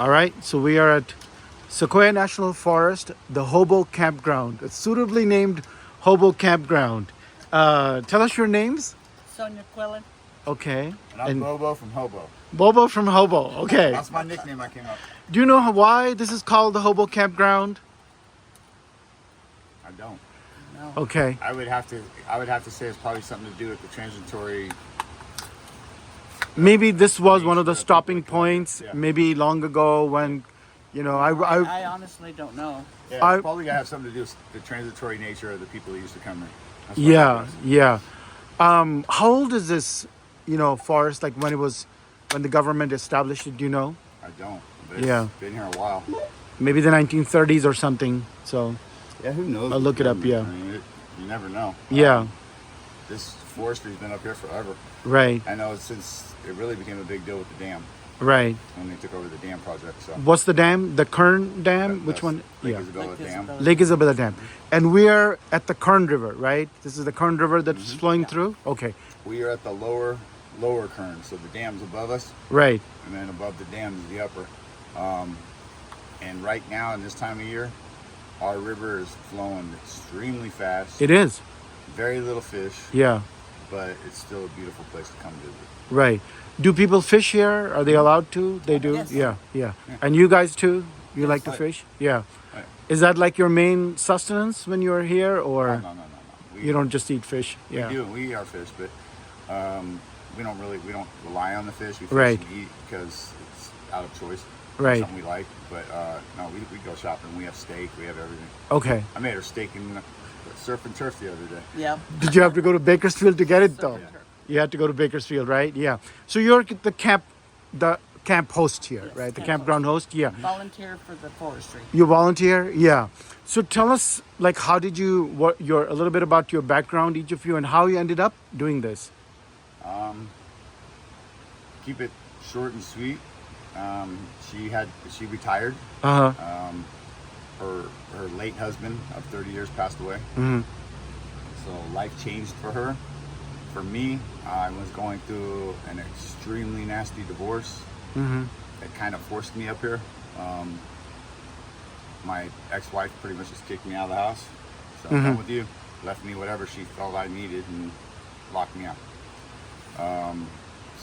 All right, so we are at Sequoia National Forest, the Hobo Campground. It's suitably named Hobo Campground. Tell us your names. Sonia Quillen. Okay. And I'm Bobo from Hobo. Bobo from Hobo. Okay. That's my nickname I came up. Do you know why this is called the Hobo Campground? I don't. No. Okay. I would have to say it's probably something to do with the transitory. Maybe this was one of the the stopping people that come points. here. Yeah. Maybe long ago when, I honestly don't know. Yeah, I- it's probably gotta have something to do with the transitory nature of the people that used to come here. That's what Yeah, it was. yeah. How old is this, forest? Like when the government established it, do you know? I don't. But it's Yeah. been here a while. Maybe the 1930s or something. So, Yeah, who knows? I'll look it up, yeah. I mean, you never know. yeah, This forestry's been up here forever. right, I know since it really became a big deal with the dam right. when they took over the dam project. So What's the dam? The Kern Dam? Which that's one? Lake Yeah. Isabella Lake Dam. Isabella. Lake Isabella Dam. And we're at the Kern River, right? This is the Kern River that's flowing through? Okay, We are at the lower Kern, so the dam's above us, right. and then above the dam is the upper. And right now, in this time of year, our river is flowing extremely fast. It is. Very little fish, Yeah, but it's still a beautiful place to come visit. right. Do people fish here? Are they allowed to? They do? Yes. Yeah, yeah. And you guys too? You like to Right. fish? Yeah. Right. Is that like your main sustenance when you're here, or No. We, you don't just eat fish? Yeah. we eat our fish, but we don't rely on the fish. We fish Right. and eat because it's out of choice. Right. Something we like, but no, we go shopping. We have steak. We have everything. Okay. I made her steak in surf and turf the other day. Yep. Did you have to go to Bakersfield to get it though? Yeah. You had to go to Bakersfield, right? Yeah. So you're the camp host here, Yes, right? The camp campground host. Yeah. Volunteer for the forestry. You volunteer? Yeah. So tell us, like, how did you, a little bit about your background, each of you, and how you ended up doing this. Keep it short and sweet. She retired. Uh huh. Her late husband of 30 years passed away. Hmm. So life changed for her. For me, I was going through an extremely nasty divorce Hmm. that kind of forced me up here. My ex-wife pretty much just kicked me out of the house. So I'm done with you. Left me whatever she felt I needed and locked me out.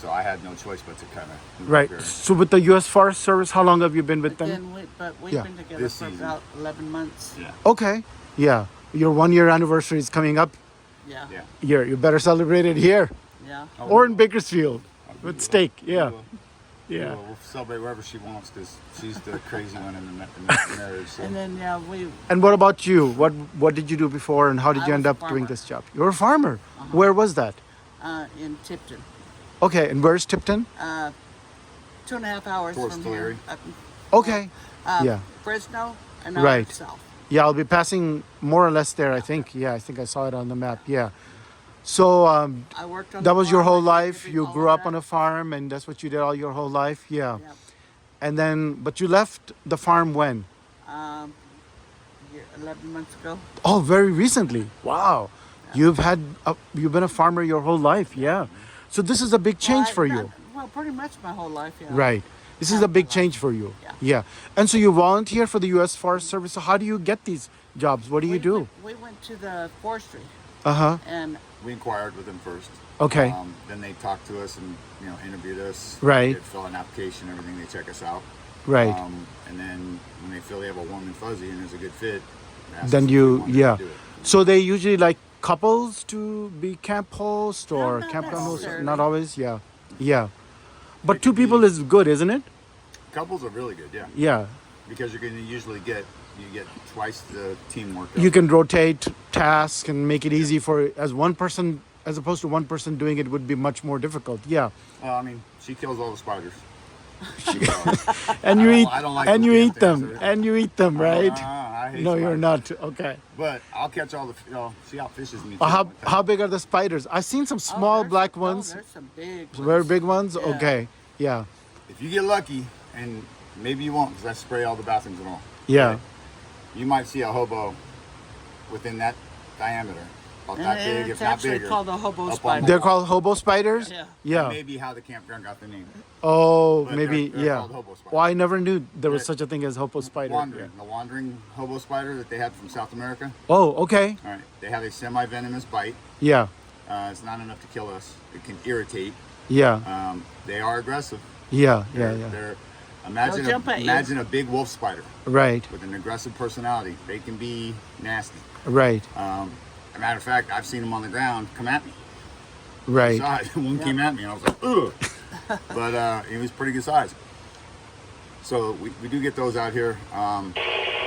So I had no choice but to kind of move Right. up here. So with the U.S. Forest Service, how long have you been with But them? we've Yeah. been together This for season. about 11 months. Yeah. Okay. Yeah. Your 1 year anniversary is coming up. Yeah. Yeah. Here, you better celebrate it here Yeah. Oh, or we in will. Bakersfield We with will. steak. We Yeah. will. Yeah. We'll celebrate wherever she wants because she's the crazy one in the marriage. So. And then we And what about you? What did you do before, and how did I you was end a up doing farmer. this job? You're a farmer. Where was that? in Tipton, Okay, and where's Tipton? 2.5 hours Towards from Tulare. here. Up, Okay. Yeah. Fresno and Right. south. Yeah, I'll be passing more or less there. I think. Yeah, I think I saw it on the map. Yeah. So I worked on that the was your farm. whole I did life. You all grew of up on that. a farm, and that's what you did all your whole life. Yeah. Yep. And then, but you left the farm when? 11 months ago. Oh, very recently. Wow. You've been a farmer your whole life. Yeah. So this is a big change for you. Well, pretty much my whole life. Yeah. Right. This is a big change for you. Yeah. Yeah. And so you volunteer for the U.S. Forest Service. So how do you get these jobs? What do you do? We went to the forestry Uh huh. and We inquired with them first. Okay. Then they talked to us and interviewed us. Right. They fill out an application, everything. They check us out. Right. And then when they feel they have a warm and fuzzy and there's a good fit, they ask Then us if we you, wanted to yeah. do it. So they usually like couples to be camp host or not campground host? necessarily. Not always. Yeah. Yeah. But It two could be- people is good, isn't it? Couples are really good, yeah, Yeah. because you're going to usually get twice the teamwork. You can rotate tasks and make it easy for as one person as opposed to one person doing it would be much more difficult. Yeah. Well, I mean, she kills all the spiders. And you eat I don't like and those you damn eat them things, so- and you eat them, right? I hate No, you're spiders. not. Okay. But I'll catch all the. She outfishes me. How big are the spiders? I've seen some small there's black some- ones. there's some big ones. Very big ones? Yeah. Okay. Yeah. If you get lucky, and maybe you won't, because I spray all the bathrooms and all. Yeah. but you might see a hobo within that diameter. about And that big, if it's not actually bigger. called a hobo up on spider. the They're wall. called hobo spiders? Yeah. Yeah. That may be how the campground got the name. Oh, But maybe, they're yeah. called hobo spiders. Well, I never knew there was They're such a thing as hobo spider. Wandering, the wandering hobo spider that they had from South America. Yeah. Oh, okay. All right, they have a semi-venomous bite. Yeah. It's not enough to kill us. It can irritate. Yeah. They are aggressive. Yeah. Yeah. They're, Yeah. they're They'll jump at you. imagine a big wolf spider Right. with an aggressive personality. They can be nasty. Right. As a matter of fact, I've seen them on the ground come at me. Right. Size. One came at me and I was like, ugh. But it was pretty good size. So we do get those out here.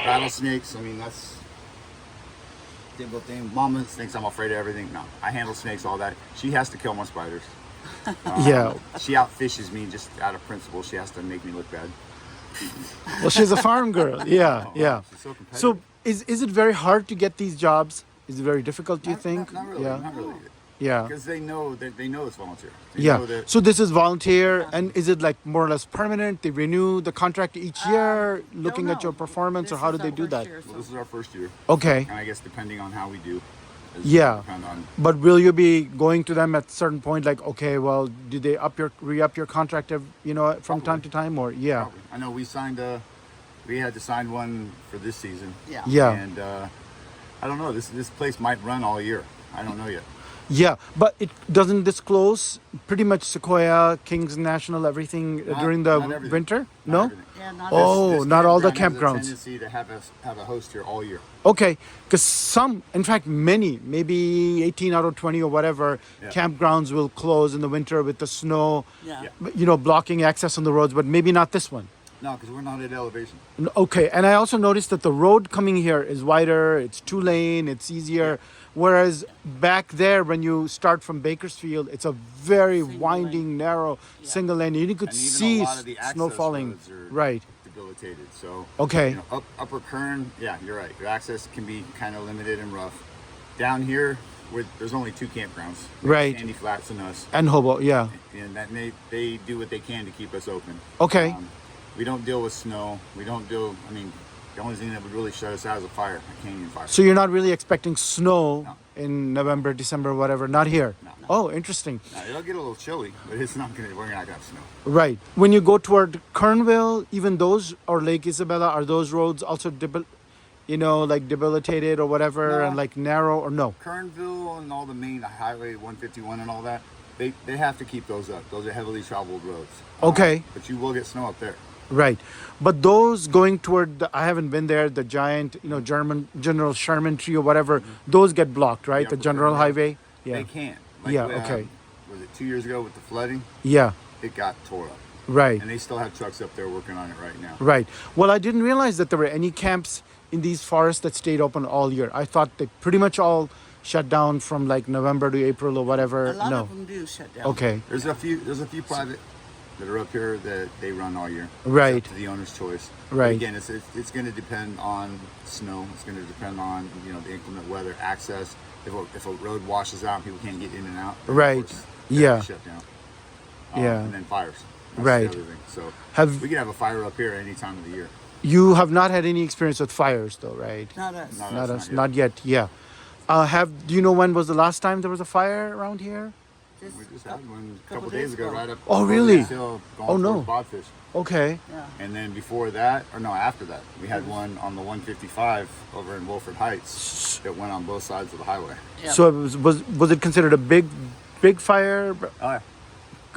Rattlesnakes, I mean, that's typical thing. Mama thinks I'm afraid of everything. No, I handle snakes, all that. She has to kill my spiders. Yeah. She outfishes me just out of principle. She has to make me look bad. Well, she's a farm girl. Yeah. Oh, Yeah. she's so competitive. So is it very hard to get these jobs? Is it very difficult, do you think? Not really. Yeah. Not really. Yeah. Because they know it's volunteer. They Yeah. know that So this is volunteer, and is it like more or less permanent? They renew the contract each year, looking at your performance, or how do they do that? well, this is our first year. Okay. And I guess depending on how we do. is Yeah. Depend on, But will you be going to them at certain point, like, okay, well, do they re-up your contract, from time to time, or yeah, probably. I know we had to sign one for this season. Yeah. yeah, And I don't know. This place might run all year. I don't know yet. yeah? But it doesn't disclose pretty much Sequoia, Kings National, everything during the not everything. winter. Not No. everything. Yeah, not Oh, not all the campground has a campgrounds. tendency to have a host here all year. Okay, because some, in fact, many, maybe 18 out of 20 or whatever, Yeah. campgrounds will close in the winter with the snow, Yeah. Yeah. blocking access on the roads. But maybe not this one. No, because we're not at elevation. Okay, and I also noticed that the road coming here is wider, it's 2-lane, it's easier. Whereas back there, when you start from Bakersfield, it's a very Single winding, narrow, single lane. You could And even see a lot of the snow access falling. roads are Right. debilitated. So Okay. Upper Kern, yeah, you're right. Your access can be kind of limited and rough. Down here, there's only 2 campgrounds. Right. Sandy Flats and us, And Hobo, yeah. and that they do what they can to keep us open. Okay. We don't deal with snow. We don't deal. I mean, the only thing that would really shut us out is a fire, a canyon fire. So you're not really expecting snow No. in November, December, whatever. Not here. No. Oh, interesting. Now, it'll get a little chilly, but it's not gonna. We're not gonna have snow. Right. When you go toward Kernville, even those, or Lake Isabella, are those roads also like debilitated or whatever, No. and like narrow, or no? Kernville and all the main Highway 151 and all that, they have to keep those up. Those are heavily traveled roads. Okay. But you will get snow up there. Right. But those going toward I haven't been there, the giant, German General Sherman tree or whatever, those get blocked, right? Yeah, The but general they're- highway. Yeah. They can. Yeah, okay. Was it 2 years ago with the flooding? Yeah. It got tore up. Right. And they still have trucks up there working on it right now. Right. Well, I didn't realize that there were any camps in these forests that stayed open all year. I thought they pretty much all shut down from like November to April or whatever. A lot No. of them do shut down. Okay. There's a few private that are up here that they run all year. Right. It's up to the owner's choice. But Right. again, it's going to depend on snow. It's going to depend on the inclement weather, access. If a road washes out, people can't get in and out. then of Right. course, they're Yeah. shut down. Yeah. And then fires. That's Right. The other thing. So Have we could have a fire up here any time of the year. you have not had any experience with fires though, right? Not us. No. Not That's us. not Not yet. Yeah. Do you know when was the last time there was a fire around here? Just We just a had one a couple couple days days ago, ago. right up. Oh, over really? this hill going Oh, no. towards Bodfish. Okay. Yeah. And then before that, or no, after that, we had one on the 155 over in Wolford Heights that went on both sides of the highway. Yeah. So it was it considered a big fire? Oh, yeah.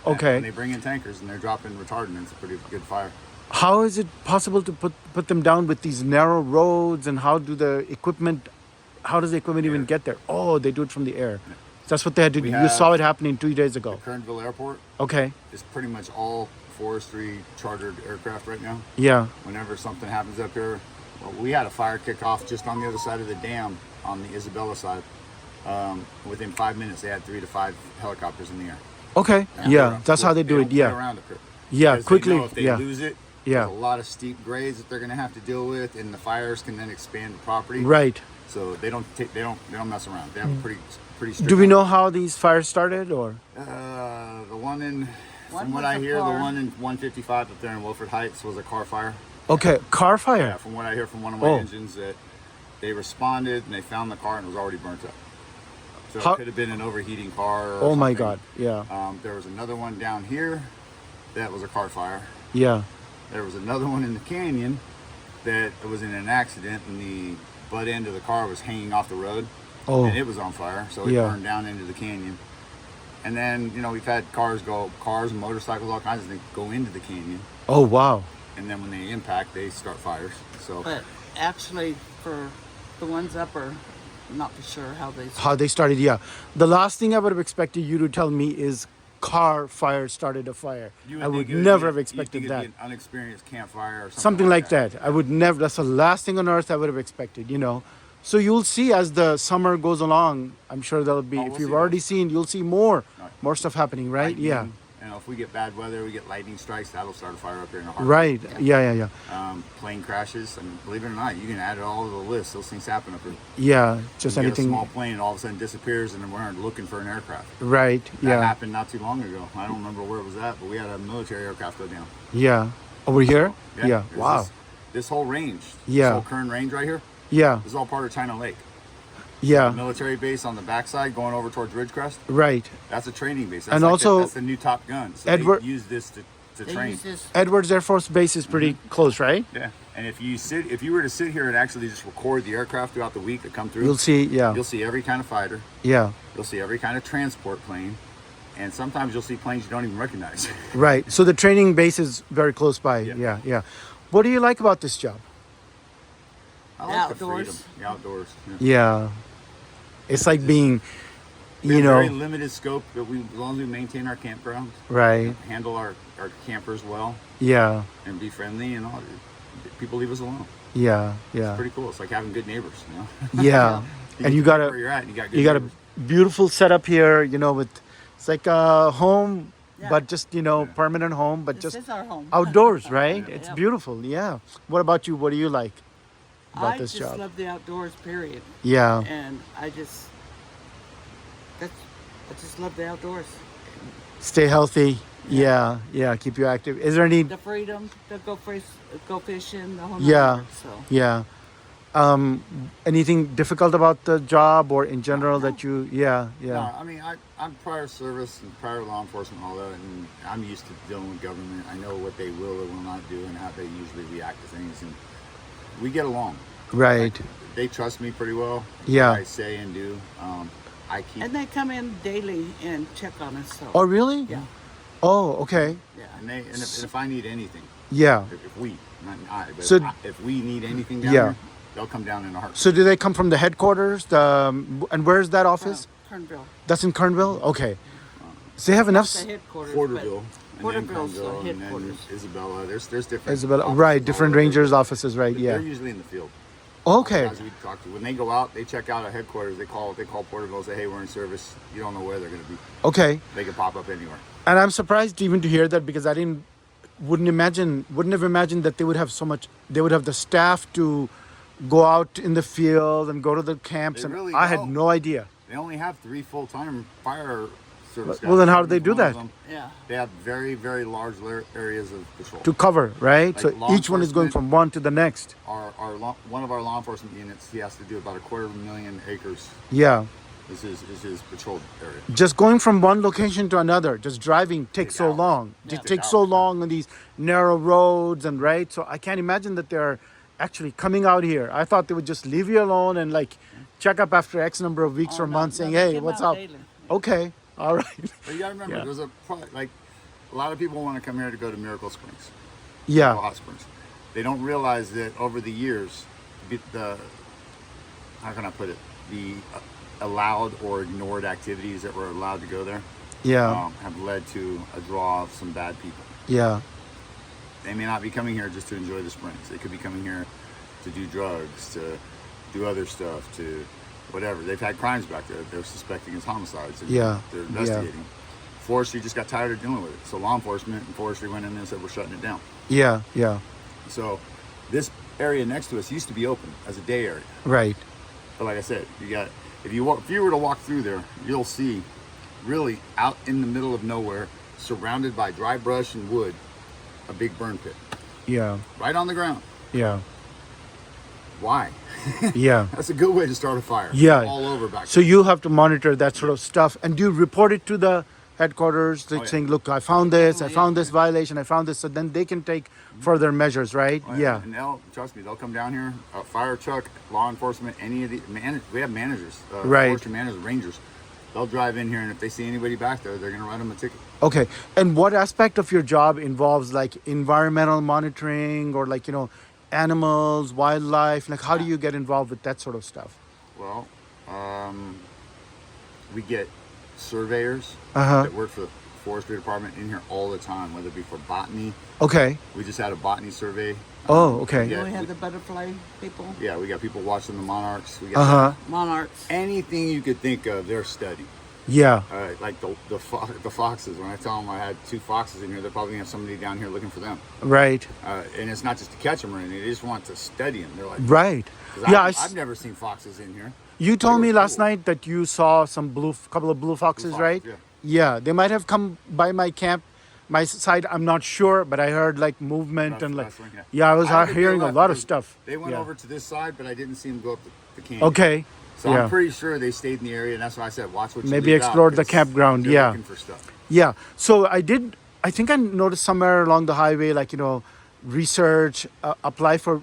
Okay. And they bring in tankers and they're dropping retardant. It's a pretty good fire. How is it possible to put them down with these narrow roads, and how does the equipment even Air. get there? Oh, they do it from the air. That's what they had to do. We You have- saw it happening 2 days The ago. Kernville Airport Okay. is pretty much all forestry chartered aircraft right now. Yeah. Whenever something happens up here, well, we had a fire kick off just on the other side of the dam on the Isabella side. Within 5 minutes, they had 3 to 5 helicopters in the air. Okay. And Yeah. they're- That's how they do don't it. play Yeah. around up here. Yeah. Because they Quickly. know if they Yeah. lose it, Yeah. there's a lot of steep grades that they're going to have to deal with, and the fires can then expand the property. Right. So they don't mess around. They have a pretty strict. Do we know how these fires started, or? The one in, One from what was I a hear, car. the one in 155 up there in Wilford Heights was a car fire. Okay, car Yeah, fire. from what I hear from one of my Oh. engines, that they responded and they found the car and it was already burnt up. So How- it could have been an overheating car. Or Oh my something. God. Yeah. There was another one down here that was a car fire. Yeah. There was another one in the canyon that was in an accident, and the butt end of the car was hanging off the road, Oh. and it was on fire, so it Yeah. burned down into the canyon. And then, you know, we've had cars, motorcycles, all kinds of things go into the canyon, Oh wow. and then when they impact, they start fires. So But actually, for the ones up are not for sure how they. How they started? Yeah. The last thing I would have expected you to tell me is car fire started a fire. I would think it never have be- expected you'd that. think it'd be an unexperienced campfire or Something like that. I would never. That's the last thing on earth I would have expected. You know. So you'll see as the summer goes along. I'm sure there'll be. Oh, If we'll you've see already those. seen, you'll see more Right. stuff happening. Right? Lightning, Yeah. You know, if we get bad weather, we get lightning strikes, that'll start a fire up here in a heartbeat. Right. Yeah. Plane crashes, and believe it or not, you can add it all to the list. Those things happen up here. Yeah. Just You get a anything. small plane and all of a sudden disappears, and then we're looking for an aircraft. Right. That Yeah. happened not too long ago. I don't remember where it was at, but we had a military aircraft go down. Yeah. Over here. Yeah. there's Wow. This whole range, Yeah. this whole Kern Range right here, Yeah. this is all part of China Lake. Yeah. Military base on the backside going over towards Ridgecrest. Right. That's a training base. That's And like also- that's the new Top Gun. So Edward- they use this to They train. use this. Edwards Air Force Base is pretty close, right? Yeah, and if you were to sit here and actually just record the aircraft throughout the week that come through, You'll see. Yeah. you'll see every kind of fighter. Yeah. You'll see every kind of transport plane, and sometimes you'll see planes you don't even recognize. Right. So the training base is very close by. Yeah. Yeah. What do you like about this job? I The like outdoors. the freedom, the outdoors. Yeah. Yeah. It's like being, We you have very know, limited scope, but as long as we maintain our campground, right. handle our campers well, Yeah. and be friendly, and all, people leave us alone. Yeah. Yeah. Pretty cool. It's like having good neighbors, you know. Yeah. And you got where a you're at, and you got good you got a neighbors. beautiful setup here, you know, with it's like a home, Yeah. but just, you know, permanent home, but This just is our home. outdoors, right? It's Yeah. beautiful. Yeah. What about you? What do you like about I this just job? love the outdoors. Period. Yeah. And I just love the outdoors. Stay healthy. Yeah. Yeah. Keep you active. Is there any The freedom to go fishing, the whole Yeah. nine. So Yeah. Anything difficult about the job or in general that you, yeah. No, I mean, I'm prior service and prior law enforcement, and all that, and I'm used to dealing with government. I know what they will or will not do and how they usually react to things, and we get along. Right. They trust me pretty well. Yeah. What I say and do. I keep. and they come in daily and check on us. So Oh, really? yeah, Oh, okay. yeah. And if I need anything, Yeah. if we, not I, but So- if we need anything down Yeah. there, they'll come down in a heartbeat. So do they come from the headquarters? And where's that office? Kernville. That's in Kernville? Okay. So they have enough. The headquarters. Porterville, and then Porterville's the Conville, and then headquarters. Isabella. There's different. Isabella, offices right, all different over. rangers' offices, right? They're Yeah. usually in the field. Okay. Guys we talk to when they go out, they check out at headquarters. They call Porterville, and say, "Hey, we're in service." You don't know where they're going to be. Okay. They can pop up anywhere. And I'm surprised even to hear that because I wouldn't have imagined that they would have so much. They would have the staff to go out in the field and go to the camps, They and really I had don't. no idea. They only have 3 full-time fire service guys. Well, then how do they do One of that? them, Yeah. They have very, very large areas of patrol. To cover, right? Like so law each one is going enforcement. from one to the next. One of our law enforcement units, he has to do about 250,000 acres. Yeah. This is his patrol area. Just going from one location to another, just driving takes so hours. long. Yeah. It takes so long on these narrow roads and right. So I can't imagine that they're actually coming out here. I thought they would just leave you alone and like check up after X number of weeks Oh, or no, months no, saying, they "Hey, come what's out up?" daily. Okay, all right. But you gotta remember, Yeah. there's a lot of people want to come here to go to Miracle Springs, Yeah, Hot Springs. They don't realize that over the years, how can I put it, the allowed or ignored activities that were allowed to go there yeah, have led to a draw of some bad people. yeah, They may not be coming here just to enjoy the springs. They could be coming here to do drugs, to do other stuff, to whatever. They've had crimes back there that they're suspecting as homicides. And Yeah, they're yeah. investigating. Forestry just got tired of dealing with it. So law enforcement and forestry went in there and said, we're shutting it down. yeah, yeah. So this area next to us used to be open as a day area. Right. But like I said, if you were to walk through there, you'll see really out in the middle of nowhere, surrounded by dry brush and wood, a big burn pit Yeah, right on the ground. yeah. Why? Yeah. That's a good way to start a fire. Yeah. All over back So there. you have to monitor that sort of stuff, and do you report it to the headquarters? Like Oh, yeah. saying, "Look, I found this. I Definitely, found yeah. this violation. I found this." So then they can take further measures, right? Oh, Yeah. And they'll, trust me, they'll come down here, a fire truck, law enforcement, any of the, we have managers, Right. forestry managers, rangers. They'll drive in here, and if they see anybody back there, they're going to write them a ticket. Okay. And what aspect of your job involves like environmental monitoring or like animals, wildlife? Like, how do you get involved with that sort of stuff? Well, we get surveyors Uh-huh. that work for the forestry department in here all the time, whether it be for botany. Okay. We just had a botany survey. Oh, okay. Yeah. Then we have the butterfly people, Yeah, we got people watching the monarchs. We got Uh huh. monarchs. anything you could think of, they're studying. Yeah. Like the foxes. When I tell them I had 2 foxes in here, they're probably gonna have somebody down here looking for them. Right. And it's not just to catch them or anything; they just want to study them. They're like, Right. 'cause Yeah. I've never seen foxes in here. You told They me were last cool. night that you saw some couple of blue foxes, foxes, right? yeah. Yeah, they might have come by my camp, my side. I'm not sure, but I heard like movement and like, Rustling, yeah. yeah, I was I don't think they hearing a left lot of because stuff. They went Yeah. over to this side, but I didn't see them go up the canyon. Okay. So Yeah. I'm pretty sure they stayed in the area, and that's why I said watch what you Maybe leave out, explore the 'cause campground, they're yeah. looking for stuff. Yeah. So I think I noticed somewhere along the highway, like, research, apply for,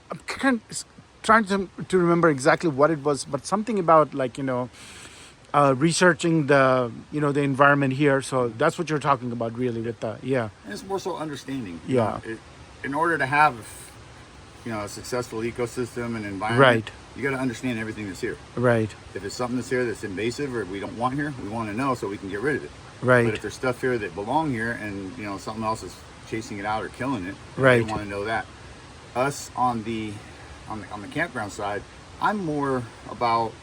I'm trying to remember exactly what it was, but something about like, researching the environment here. So that's what you're talking about really with the, yeah. And it's more so understanding. Yeah. In order to have, a successful ecosystem and environment, Right. you got to understand everything that's here. Right. If it's something that's here that's invasive or we don't want here, we want to know so we can get rid of it. Right. But if there's stuff here that belong here and something else is chasing it out or killing it, Right. we want to know that. Us on the campground side, I'm more about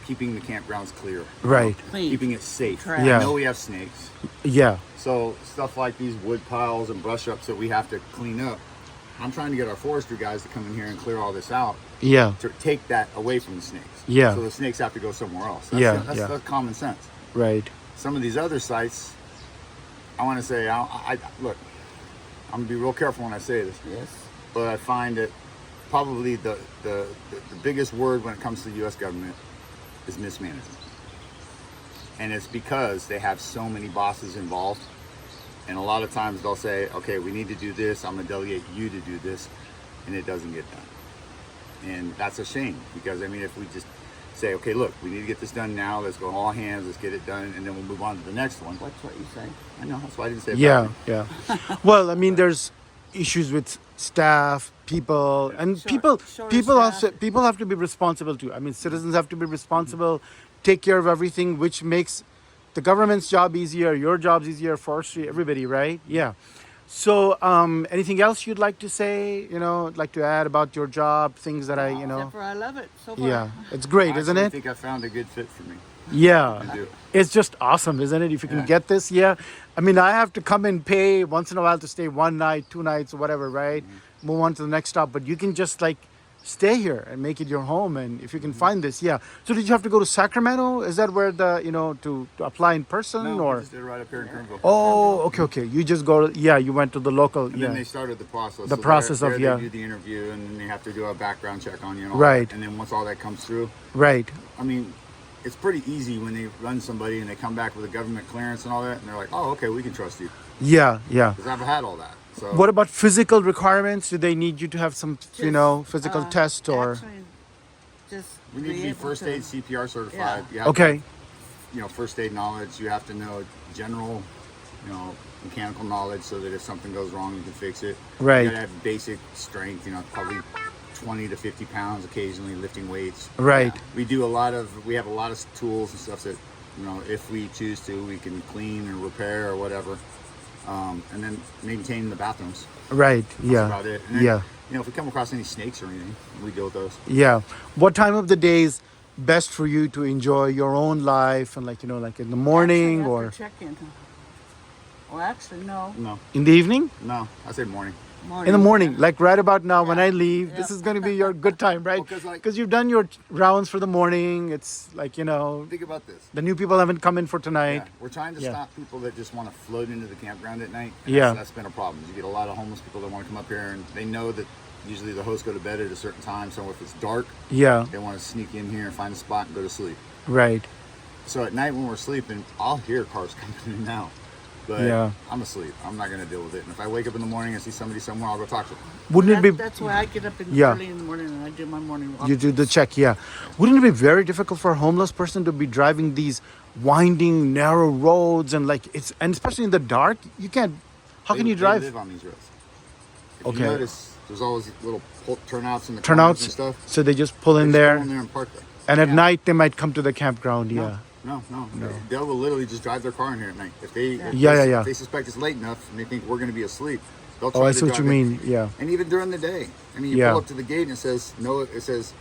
keeping the campgrounds clear. Right. Clean. Keeping it safe. Correct. Yeah. I know we have snakes. Yeah. So stuff like these wood piles and brush ups that we have to clean up, I'm trying to get our forestry guys to come in here and clear all this out Yeah. to take that away from the snakes. Yeah. So the snakes have to go somewhere else. Yeah. That's common sense. Right. Some of these other sites, I want to say, I look, I'm gonna be real careful when I say this, Yes. but I find that probably the biggest word when it comes to the U.S. government is mismanagement. And it's because they have so many bosses involved. And a lot of times they'll say, okay, we need to do this. I'm going to delegate you to do this. And it doesn't get done. And that's a shame because, if we just say, okay, look, we need to get this done now. Let's go all hands. Let's get it done. And then we'll move on to the next one. That's what you say. I know. That's why I didn't say it Yeah. badly. Yeah. Well, there's issues with staff, people, and Sure. people Shorter people staff. also people have to be responsible too. Citizens have to be responsible, take care of everything, which makes the government's job easier, your job's easier, forestry, everybody, right? Yeah. So, anything else you'd like to say? Like to add about your job, things that Except for I love it so far. Yeah, it's great, I isn't actually it? think I found a good fit for me. Yeah, I do. it's just awesome, isn't it? If you can Yeah. get this, yeah. I have to come and pay once in a while to stay 1 night, 2 nights, or whatever, right? Move on to the next stop, but you can just like stay here and make it your home. And if you can find this, yeah. So did you have to go to Sacramento? Is that where to apply in person No, or? we just did it right up here in Kernville. Oh, okay. You just go to, you went to the local, And yeah. then they started the process. The process of, they yeah. do the interview, and then they have to do a background check on you and all Right. that. And then once all that comes through, Right. it's pretty easy when they run somebody and they come back with a government clearance and all that, and they're like, oh, okay, we can trust you. Yeah, yeah. Because I've had all that. So What about physical requirements? Do they need you to have some, physical test or? Actually, just we need to be able first to- aid CPR certified. Yeah. You have Okay. to, first aid knowledge. You have to know general, mechanical knowledge so that if something goes wrong, you can fix it. Right. You gotta have basic strength, probably 20 to 50 pounds occasionally lifting weights. Right. We have a lot of tools and stuff that, if we choose to, we can clean and repair or whatever. And then maintain the bathrooms. Right. That's Yeah. about it. And then, Yeah. if we come across any snakes or anything, we deal with those. Yeah. What time of the day is best for you to enjoy your own life and like in the morning Actually, or after check-in. Well, actually, no. No, in the evening? I say morning. In the morning, like right about now when Yeah. I leave, this Yeah. is going to be your good time, right? Well, 'cause, like- Because you've done your rounds for the morning. It's like, Think about this. the new people haven't come in for tonight. Yeah, we're trying to Yeah. stop people that just want to float into the campground at night. And Yeah. that's been a problem. You get a lot of homeless people that want to come up here and they know that Usually the hosts go to bed at a certain time. So if it's dark, Yeah. they want to sneak in here and find a spot and go to sleep. Right. So at night when we're sleeping, I'll hear cars coming in and out. But Yeah. I'm asleep. I'm not going to deal with it. And if I wake up in the morning and see somebody somewhere, I'll go talk to them. Wouldn't it be? That's why I get up Yeah. early in the morning and I do my morning walk. You do the check, yeah. Wouldn't it be very difficult for a homeless person to be driving these winding, narrow roads and like and especially in the dark, you can't. How can you They drive? live on these roads. If Okay. you notice, there's always little turnouts in the corners Turnouts, and stuff. so they just pull in They just there, go in there and park there. and at Yeah. night they might come to the campground. No, Yeah. no. They will literally just drive their car in here at night. If they, Yeah. if they suspect it's late enough and they think we're going to be asleep, they'll try Oh, I to see what you drive in. mean. Yeah. And even during the day, I mean, you Yeah. pull up to the gate and it says no. It says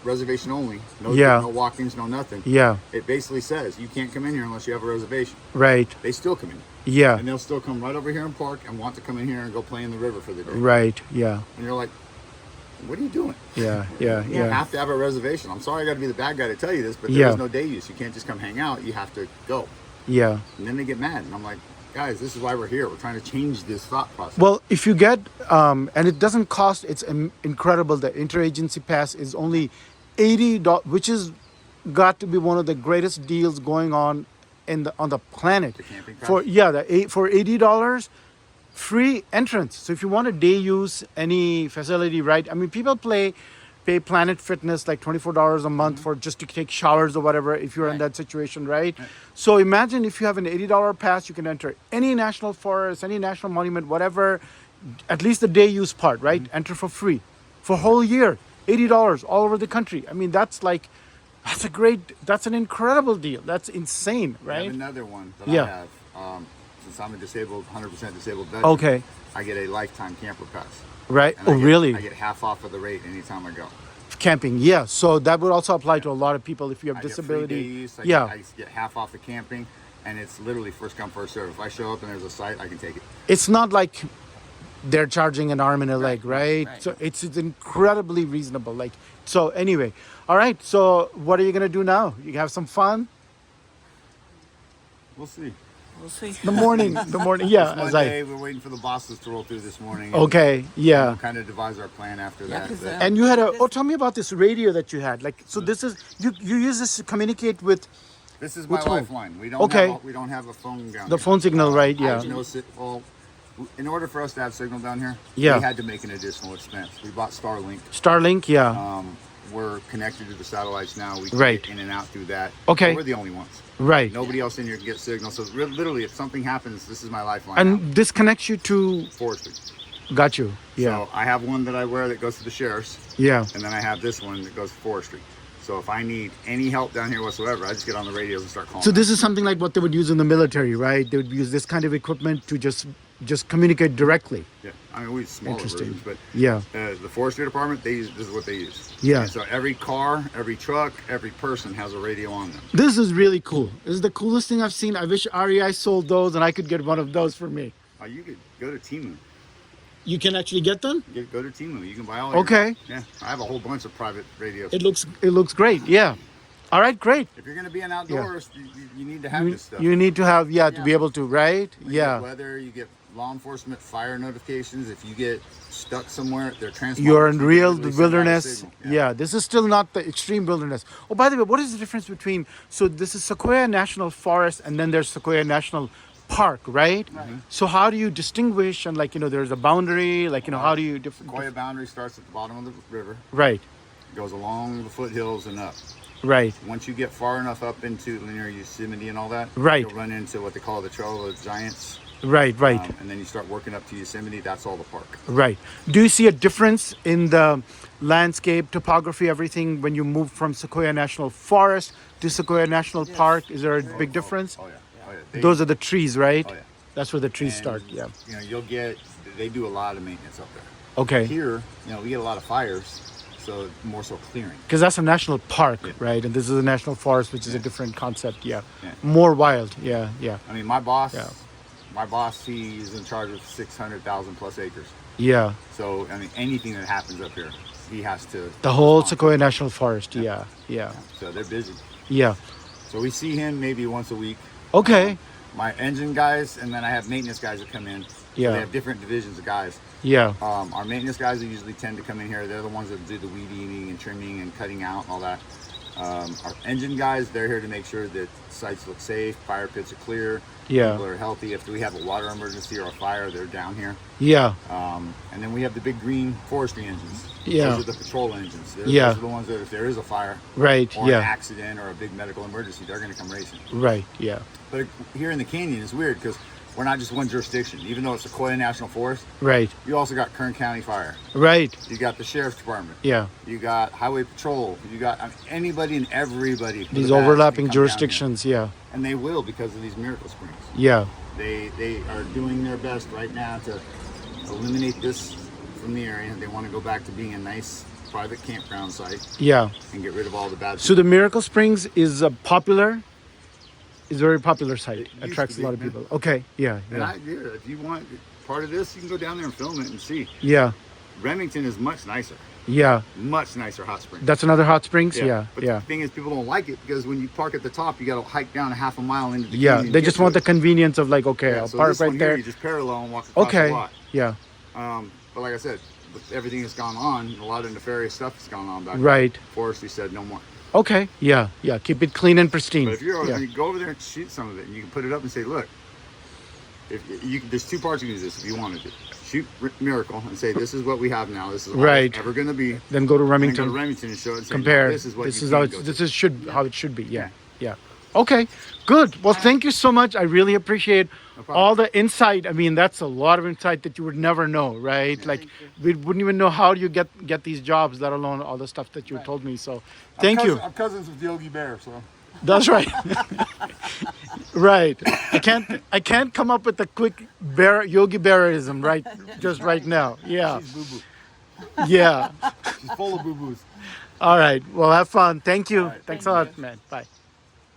reservation only. No, Yeah. no walk-ins, no nothing. Yeah. It basically says you can't come in here unless you have a reservation. Right. They still come in, Yeah. and they'll still come right over here and park and want to come in here and go play in the river for the day. Right. Yeah. And you're like, what are you doing? Yeah. Yeah. You Yeah. have to have a reservation. I'm sorry I got to be the bad guy to tell you this, but Yeah. there's no day use. You can't just come hang out. You have to go. Yeah. And then they get mad. And I'm like, guys, this is why we're here. We're trying to change this thought process. Well, if you get, and it doesn't cost, it's incredible. The interagency pass is only $80, which is got to be one of the greatest deals going on on the planet. The camping pass? For $80, free entrance. So if you want a day use any facility, right? I mean, people pay Planet Fitness like $24 a month for just to take showers or whatever if you're in Right. that situation, right? So imagine if you have an $80 pass, you can enter any national forest, any national monument, whatever, at least the day use part, right? Enter for free for a whole year, $80 all over the country. I mean, that's an incredible deal. That's insane, I have right? another one that Yeah. I have. Since I'm a 100% disabled veteran, Okay. I get a lifetime camper pass. Right? And Oh, I get, really? I get half off of the rate anytime I go. Camping, yeah. So that would also apply to a lot of people if you have I get disability. free day use. Yeah. I get half off the camping, and it's literally first come, first serve. If I show up and there's a site, I can take it. It's not like they're charging an arm and a leg, right? right. So it's incredibly reasonable. Like, so anyway, all right. So what are you gonna do now? You have some fun. We'll see. We'll see. The morning, yeah. It's As Monday, we're waiting for the bosses to roll through this morning. okay, yeah. We'll kind of devise our plan after Yeah, that. 'cause, but- And you had tell me about this radio that you had. Like, so this is you use this to communicate with This is my Which home? lifeline. We don't Okay. we don't have a phone down the here. phone signal, right? Yeah. There's no in order for us to have signal down here, Yeah. we had to make an additional expense. We bought Starlink. Starlink, yeah. We're connected to the satellites now. We can Right. get in and out through that. Okay. We're the only ones. Right. Nobody else in here can get signal. So literally, if something happens, this is my lifeline. And this connects you to now. Forestry. got you. Yeah. So I have one that I wear that goes to the sheriff's, Yeah. and then I have this one that goes to forestry. So if I need any help down here whatsoever, I just get on the radios and start calling. So them. this is something like what they would use in the military, right? They would use this kind of equipment to just communicate directly. Yeah, I mean we use smaller Interesting. versions, but Yeah. the forestry department this is what they use. Yeah. And so every car, every truck, every person has a radio on them. This is really cool. This is the coolest thing I've seen. I wish REI sold those and I could get one of those for me. You could go to Timu. You can actually get them? Go to Timu. You can buy all. Okay. Yeah, I have a whole bunch of private radios. It looks great. Yeah. All right, great. If you're going to be an outdoors, you need to have this stuff. You need to have to Yeah. be able to, right? You get Yeah. weather, you get law enforcement, fire notifications. If you get stuck somewhere, they're transported. You're in to real literally send out a wilderness. signal. Yeah, this is still not the extreme wilderness. Oh, by the way, what is the difference between, so this is Sequioa National Forest and then there's Sequoia National Park, right? So how do you distinguish and there's a boundary, how do you Sequoia boundary starts at the bottom of the river, Right, goes along the foothills and up. right, Once you get far enough up into linear Yosemite and all that, Right. you'll run into what they call the Trail of Giants. right, right, And then you start working up to Yosemite, that's all the park. right. Do you see a difference in the landscape, topography, everything when you move from Sequoia National Forest to Sequoia National Park? Is there a big difference? Oh yeah. They- Those are the trees, right? Oh, yeah. That's where the trees and, start, yeah. They do a lot of maintenance up there. Okay. Here, we get a lot of fires, so more so clearing. Because that's a national park, Yeah. right? And this is a national forest, which is a different concept. Yeah. Yeah. More wild. Yeah. Yeah. I mean, my boss, Yeah. he's in charge of 600,000 plus acres. Yeah. So, I mean, anything that happens up here, he has to. The whole respond. Sequoia National Forest. Yeah. Yeah. So they're busy. Yeah. So we see him maybe once a week. Okay. my engine guys, and then I have maintenance guys that come in. So Yeah. they have different divisions of guys. Yeah. Our maintenance guys that usually tend to come in here. They're the ones that do the weed eating and trimming and cutting out and all that. Our engine guys, they're here to make sure that sites look safe, fire pits are clear, Yeah. people are healthy. If we have a water emergency or a fire, they're down here. Yeah. And then we have the big green forestry engines. Yeah. Those are the patrol engines. Yeah. Those are the ones that if there is a fire Right. or an Yeah. accident or a big medical emergency, they're going to come racing. Right. Yeah. But here in the canyon, it's weird because we're not just one jurisdiction. Even though it's Sequioa National Forest, Right. you also got Kern County Fire. Right. You got the Sheriff's Department. Yeah. You got Highway Patrol. You got anybody and everybody. for These the badge overlapping can come down here. jurisdictions. Yeah. And they will because of these miracle springs. Yeah. They are doing their best right now to eliminate this from the area. They want to go back to being a nice private campground site Yeah. and get rid of all the bad. So the Miracle Springs is a very popular site. It used Attracts to a lot be, of man. people. Okay. Yeah. And Yeah. if you want part of this, you can go down there and film it and see. Yeah. Remington is much nicer. Yeah. Much nicer hot spring. That's another hot springs. Yeah. But Yeah. the thing is, people don't like it because when you park at the top, you got to hike down a half a mile into the Yeah. canyon They to just get want to the convenience of like, okay, it. I'll So park this right one here, there. you just parallel and walk across Okay. the lot. Yeah. But like I said, with everything that's gone on, a lot of nefarious stuff that's gone on back Right. there. Forestry said no more. Okay. Yeah. Yeah. Keep it clean and pristine. But if you're Yeah. you go over there and shoot some of it, and you can put it up and say, look, if you there's two parts you can use this if you wanted to. Shoot Miracle and say, this is what we have now. This is all Right. it's ever going to be. Then go to And then Remington. go to Remington and show it and say, Compare. no, this is what This you is can how go this to. is how it should be. Yeah. Yeah. Okay. Good. Well, thank you so much. I really appreciate problem. all the insight. I mean, that's a lot of insight that you would never know, right? Like Thank you. we wouldn't even know how you get these jobs, let alone all the stuff that you told me. So, thank you. I'm cousins with Yogi Bear, so. That's right. Right. I can't come up with a quick Yogi Bearism right now. Yeah. She's boo-boo. Yeah. She's full of boo-boos. All right. Well, have fun. Thank you. All right. Thanks Thank a lot, you. man. Bye.